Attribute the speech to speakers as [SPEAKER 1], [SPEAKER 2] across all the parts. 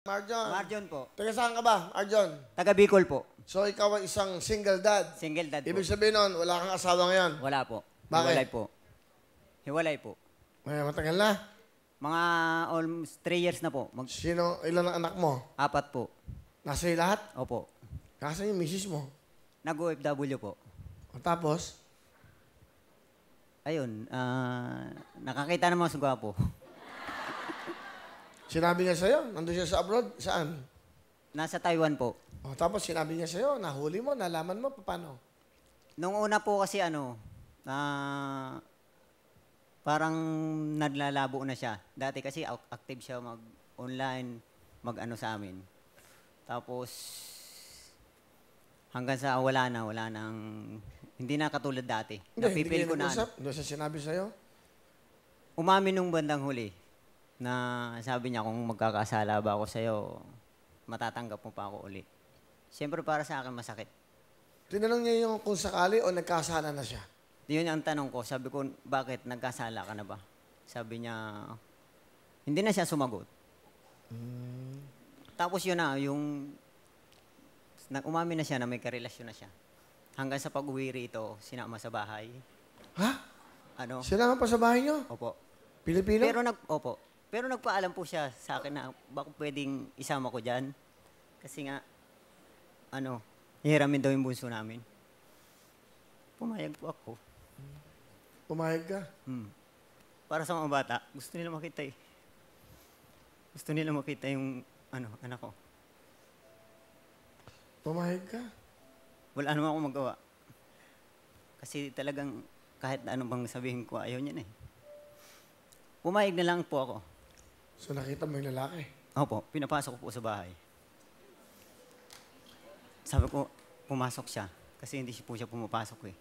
[SPEAKER 1] Marjon.
[SPEAKER 2] Marjon po.
[SPEAKER 1] Taga saan ka ba, Marjon?
[SPEAKER 2] Taga Bicol po.
[SPEAKER 1] So, ikaw ay isang single dad.
[SPEAKER 2] Single dad po.
[SPEAKER 1] Ibig sabihin nun, wala kang asawa ngayon.
[SPEAKER 2] Wala po.
[SPEAKER 1] Bakit?
[SPEAKER 2] Hiwalay po. Hiwalay po.
[SPEAKER 1] May matagal na.
[SPEAKER 2] Mga almost 3 years na po.
[SPEAKER 1] Ilan ang anak mo?
[SPEAKER 2] 4 po.
[SPEAKER 1] Nasa iyo lahat?
[SPEAKER 2] Opo.
[SPEAKER 1] Kasan yung misis mo?
[SPEAKER 2] Nag-OFW po.
[SPEAKER 1] O tapos?
[SPEAKER 2] Ayun, nakakita ng mga sugwapo.
[SPEAKER 1] Sinabi niya sa'yo, nandun siya sa abroad, saan?
[SPEAKER 2] Nasa Taiwan po.
[SPEAKER 1] O tapos sinabi niya sa'yo, nahuli mo, nalaman mo, paano?
[SPEAKER 2] Nung una po kasi parang naglalabo na siya. Dati kasi active siya mag-online, mag-ano sa amin. Tapos, hanggang sa wala nang, hindi na katulad dati. Napipil ko na.
[SPEAKER 1] Hindi siya sinabi sa'yo?
[SPEAKER 2] Umamin nung bandang huli na sabi niya kung magkakasala ba ako sa'yo, matatanggap mo pa ako uli. Siyempre para sa akin masakit.
[SPEAKER 1] Tinanong niya yung kung sakali o nagkasala na siya?
[SPEAKER 2] Yun ang tanong ko. Sabi ko, bakit? Nagkasala ka na ba? Sabi niya, hindi na siya sumagot. Tapos yun na, umamin na siya na may karelasyon na siya. Hanggang sa pag-uwi rito, sinama sa bahay.
[SPEAKER 1] Ha?
[SPEAKER 2] Ano?
[SPEAKER 1] Sinama pa sa bahay niyo?
[SPEAKER 2] Opo.
[SPEAKER 1] Pilipino?
[SPEAKER 2] Pero nagpaalam po siya sa akin na baka pwedeng isama ko dyan. Kasi nga, hihiramin daw yung bunso namin. Pumayag po ako.
[SPEAKER 1] Pumayag ka?
[SPEAKER 2] Para sa mga bata, gusto nila makita eh. Gusto nila makita yung anak ko.
[SPEAKER 1] Pumayag ka?
[SPEAKER 2] Wala naman akong magawa. Kasi talagang kahit ano bang sabihin ko, ayaw niya na eh. Pumayag na lang po ako.
[SPEAKER 1] So nakita mo yung lalaki?
[SPEAKER 2] Opo, pinapasok ko po sa bahay. Sabi ko, pumasok siya. Kasi hindi po siya pumapasok eh.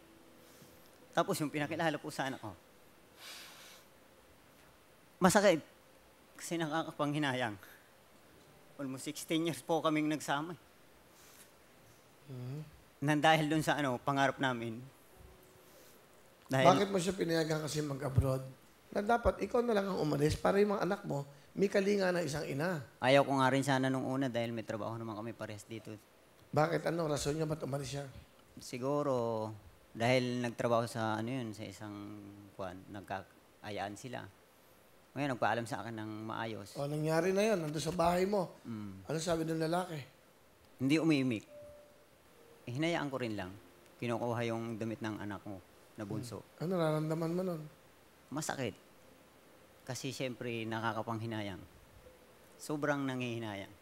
[SPEAKER 2] Tapos yung pinakilala po sa anak ko, masakit. Kasi nakakapanghinayang. Almost 16 years po kaming nagsama eh. Dahil dun sa pangarap namin.
[SPEAKER 1] Bakit mo siya pinayagan kasi mag-abroad? Na dapat ikaw na lang ang umalis para yung mga anak mo, may kalinga na isang ina.
[SPEAKER 2] Ayaw ko nga rin sana nung una dahil may trabaho naman kami parehas dito.
[SPEAKER 1] Bakit? Anong rason niya ba't umalis siya?
[SPEAKER 2] Siguro, dahil nagtrabaho sa sa isang nagkaayaan sila. Ngayon, nagpaalam sa akin ng maayos.
[SPEAKER 1] O, nangyari na yun. Nandun sa bahay mo. Ano sabi ng lalaki?
[SPEAKER 2] Hindi umiimik. Hinayaan ko rin lang. Kinukuha yung damit ng anak mo na bunso.
[SPEAKER 1] Ano nararamdaman mo nun?
[SPEAKER 2] Masakit. Kasi siyempre, nakakapanghinayang. Sobrang nangihinayang.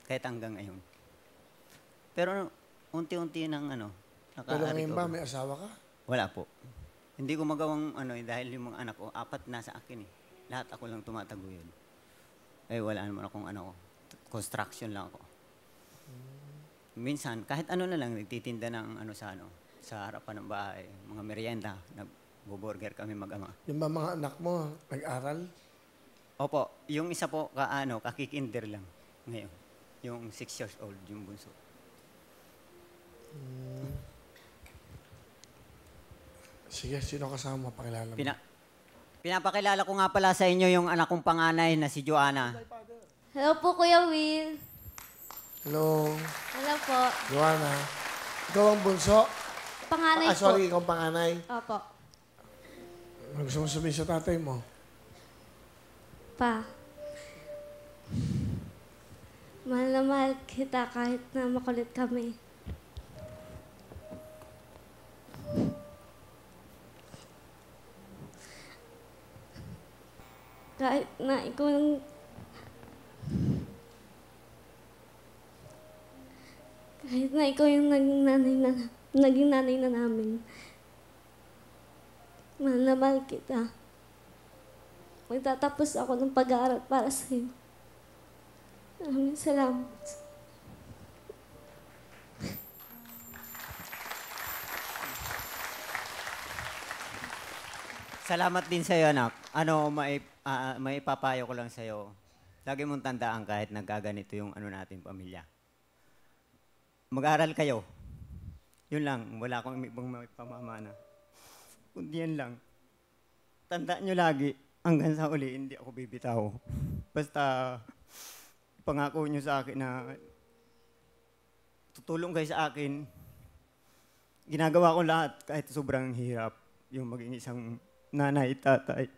[SPEAKER 2] Kahit hanggang ngayon. Pero unti-unti nang
[SPEAKER 1] Pero ngayon ba, may asawa ka?
[SPEAKER 2] Wala po. Hindi ko magawang dahil yung mga anak ko, 4 nasa akin eh. Lahat ako lang tumataguyod. Eh wala naman akong construction lang ako. Minsan, kahit na lang, nagtitinda ng sa harapan ng bahay, mga merienda, nag-burger kami mag-ama.
[SPEAKER 1] Yung ba mga anak mo, nag-aral?
[SPEAKER 2] Opo, yung isa po, kakikinder lang ngayon. Yung 6 years old, yung bunso.
[SPEAKER 1] Sige, sino kasama mo? Pakilala mo.
[SPEAKER 2] Pinapakilala ko nga pala sa inyo yung anak kong panganay na si Joanna.
[SPEAKER 3] Hello po, Kuya Will.
[SPEAKER 1] Hello.
[SPEAKER 3] Hello po.
[SPEAKER 1] Joanna. Ikaw ang bunso?
[SPEAKER 3] Panganay po.
[SPEAKER 1] Sorry, ikaw ang panganay.
[SPEAKER 3] Opo.
[SPEAKER 1] Gusto mo sabihin sa tatay mo?
[SPEAKER 3] Pa. Mahal na mahal kita kahit na makulit kami. Kahit na ikaw yung naging nanay na namin. Mahal na mahal kita. Magtatapos ako ng pag-aaral para sa'yo. Maraming salamat.
[SPEAKER 2] Salamat din sa'yo, anak. May papayo ko lang sa'yo. Lagi mong tandaan kahit nagkaganito yung natin, pamilya. Mag-aral kayo. Yun lang. Wala akong ibang pamamana. Kundi yan lang. Tandaan nyo lagi, hanggang sa uli, hindi ako bibitaw. Basta, pangako nyo sa akin na tutulong kayo sa akin. Ginagawa ko lahat kahit sobrang hirap yung maging isang nanay, tatay.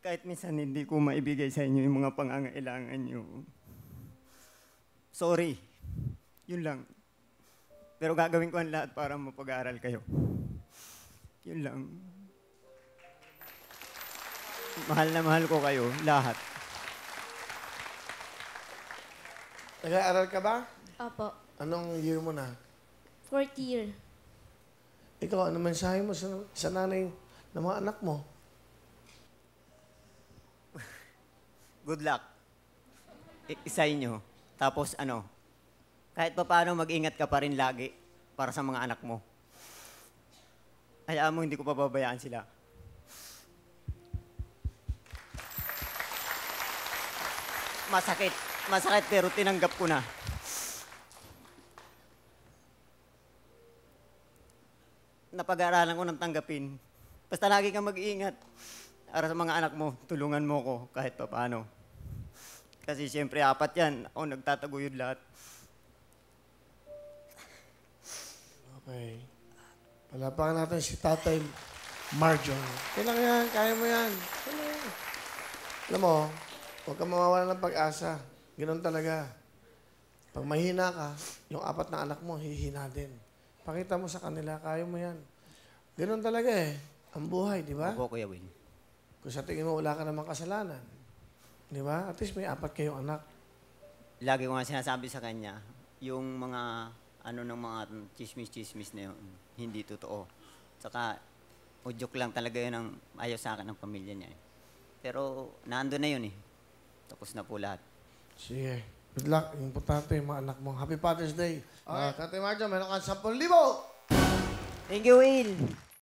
[SPEAKER 2] Kahit minsan hindi ko maibigay sa inyo yung mga pangangailangan nyo. Sorry. Yun lang. Pero gagawin ko ang lahat para mapag-aaral kayo. Yun lang. Mahal na mahal ko kayo, lahat.
[SPEAKER 1] Nag-aaral ka ba?
[SPEAKER 3] Opo.
[SPEAKER 1] Anong year mo na?
[SPEAKER 3] 4th year.
[SPEAKER 1] Ikaw, ano mensahe mo sa nanay ng mga anak mo?
[SPEAKER 2] Good luck. Isa inyo. Tapos kahit pa paano mag-ingat ka pa rin lagi para sa mga anak mo. Hayaan mo, hindi ko pababayaan sila. Masakit. Masakit pero tinanggap ko na. Napag-aaralan ko ng tanggapin. Basta lagi kang mag-iingat. Para sa mga anak mo, tulungan mo ko kahit pa paano. Kasi siyempre, 4 yan. Ako nagtataguyod lahat.
[SPEAKER 1] Okay. Palapakan natin si Tatay Marjon. Kailan yan? Kaya mo yan. Alam mo, huwag kang mawawala ng pag-asa. Ganun talaga. Pag mahina ka, yung 4 na anak mo, hihina din. Pakita mo sa kanila, kaya mo yan. Ganun talaga eh. Ang buhay, di ba?
[SPEAKER 2] Opo, Kuya Will.
[SPEAKER 1] Kung sa tingin mo, wala ka namang kasalanan. Di ba? At least may 4 kayong anak.
[SPEAKER 2] Lagi ko nga sinasabi sa kanya, yung mga, ng mga chismis-chismis na yun, hindi totoo. Saka, udyok lang talaga yun ang ayaw sa akin ng pamilya niya. Pero, naando na yun eh. Tapos na po lahat.
[SPEAKER 1] Sige. Good luck. Importante yung mga anak mo. Happy Father's Day. Okay, Tatay Marjon, meron ka 10,000.
[SPEAKER 2] Thank you, Will!